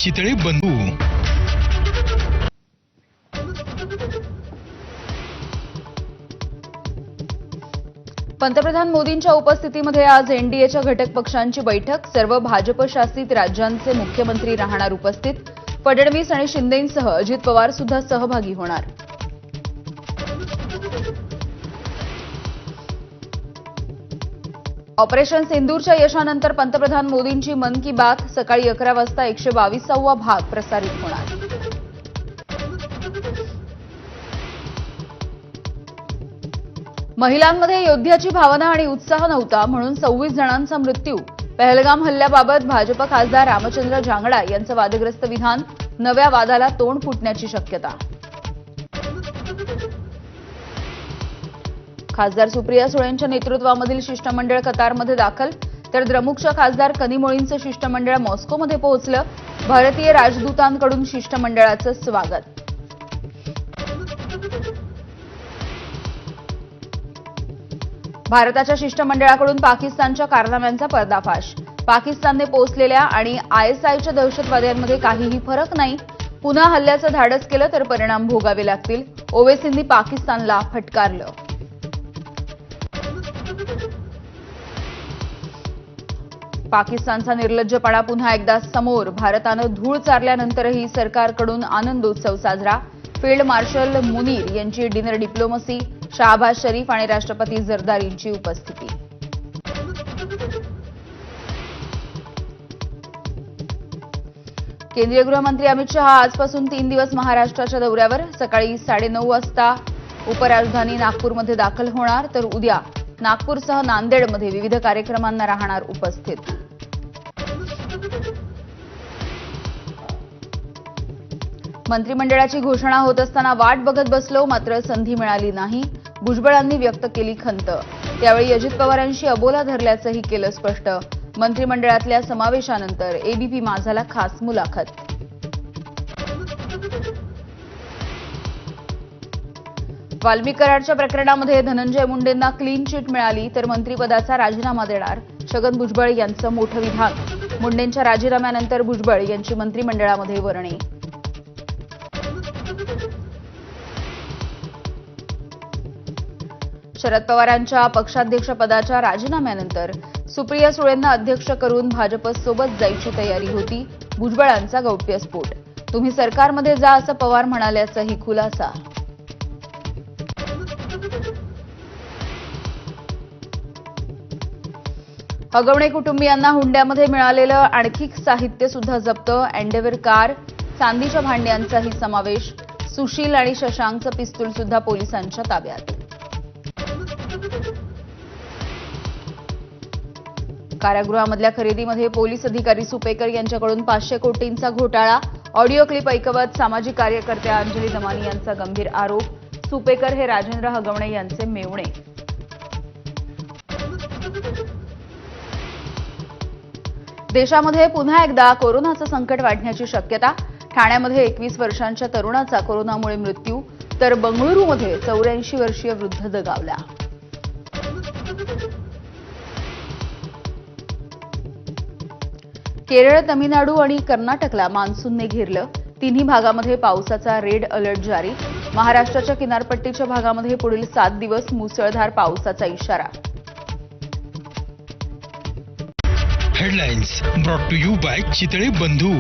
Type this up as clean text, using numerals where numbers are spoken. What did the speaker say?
चितळे बंधू. पंतप्रधान मोदींच्या उपस्थितीमध्ये आज एनडीएच्या घटक पक्षांची बैठक. सर्व भाजप शासित राज्यांचे मुख्यमंत्री राहणार उपस्थित. फडणवीस आणि शिंदेंसह अजित पवार सुद्धा सहभागी होणार. ऑपरेशन सिंदूरच्या यशानंतर पंतप्रधान मोदींची मन की बात सकाळी 11 वाजता 122वा भाग प्रसारित होणार. महिलांमध्ये योद्ध्याची भावना आणि उत्साह नव्हता म्हणून 26 जणांचा मृत्यू. पहलगाम हल्ल्याबाबत भाजप खासदार रामचंद्र जांगडा यांचं वादग्रस्त विधान. नव्या वादाला तोंड फुटण्याची शक्यता. खासदार सुप्रिया सुळेंच्या नेतृत्वामधील शिष्टमंडळ कतारमध्ये दाखल, तर द्रमुकच्या खासदार कनिमोळींचं शिष्टमंडळ मॉस्कोमध्ये पोहोचलं. भारतीय राजदूतांकडून शिष्टमंडळाचं स्वागत. भारताच्या शिष्टमंडळाकडून पाकिस्तानच्या कारनाम्यांचा पर्दाफाश. पाकिस्तानने पोचलेल्या आणि आयएसआयच्या दहशतवाद्यांमध्ये काहीही फरक नाही. पुन्हा हल्ल्याचं धाडस केलं तर परिणाम भोगावे लागतील. ओवैसींनी पाकिस्तानला फटकारलं. पाकिस्तानचा निर्लज्जपणा पुन्हा एकदा समोर. भारतानं धूळ चारल्यानंतरही सरकारकडून आनंदोत्सव साजरा. फील्ड मार्शल मुनीर यांची डिनर डिप्लोमसी. शाहबाज शरीफ आणि राष्ट्रपती झरदारींची उपस्थिती. केंद्रीय गृहमंत्री अमित शहा आजपासून 3 दिवस महाराष्ट्राच्या दौऱ्यावर. सकाळी 9:30 वाजता उपराजधानी नागपूरमध्ये दाखल होणार, तर उद्या नागपूरसह नांदेडमध्ये विविध कार्यक्रमांना राहणार उपस्थित. मंत्रिमंडळाची घोषणा होत असताना वाट बघत बसलो, मात्र संधी मिळाली नाही. भुजबळांनी व्यक्त केली खंत. त्यावेळी अजित पवारांशी अबोला धरल्याचंही केलं स्पष्ट. मंत्रिमंडळातल्या समावेशानंतर एबीपी माझाला खास मुलाखत. वाल्मिक कराडच्या प्रकरणामध्ये धनंजय मुंडेंना क्लीन चिट मिळाली, तर मंत्रिपदाचा राजीनामा देणार. छगन भुजबळ यांचं मोठं विधान. मुंडेंच्या राजीनाम्यानंतर भुजबळ यांची मंत्रिमंडळामध्ये वर्णी. शरद पवारांच्या पक्षाध्यक्षपदाच्या राजीनाम्यानंतर सुप्रिया सुळेंना अध्यक्ष करून भाजपसोबत जायची तयारी होती. भुजबळांचा गौप्यस्फोट. तुम्ही सरकारमध्ये जा असं पवार म्हणाल्याचाही खुलासा. हगवणे कुटुंबियांना हुंड्यामध्ये मिळालेलं आणखी साहित्य सुद्धा जप्त. एन्डेव्हर कार, चांदीच्या भांड्यांचाही समावेश. सुशील आणि शशांकचं पिस्तूल सुद्धा पोलिसांच्या ताब्यात. कारागृहामधल्या खरेदीमध्ये पोलीस अधिकारी सुपेकर यांच्याकडून 500 कोटींचा घोटाळा. ऑडिओ क्लिप ऐकवत सामाजिक कार्यकर्त्या अंजली दमानी यांचा गंभीर आरोप. सुपेकर हे राजेंद्र हगवणे यांचे मेव्हणे. देशामध्ये पुन्हा एकदा कोरोनाचं संकट वाढण्याची शक्यता. ठाण्यामध्ये 21 वर्षांच्या तरुणाचा कोरोनामुळे मृत्यू, तर बंगळुरूमध्ये 84 वर्षीय वृद्ध दगावला. केरळ, तमिळनाडू आणि कर्नाटकला मान्सूनने घेरलं. तिन्ही भागामध्ये पावसाचा रेड अलर्ट जारी. महाराष्ट्राच्या किनारपट्टीच्या भागामध्ये पुढील 7 दिवस मुसळधार पावसाचा इशारा. Headlines brought to you by Chitale बंधू.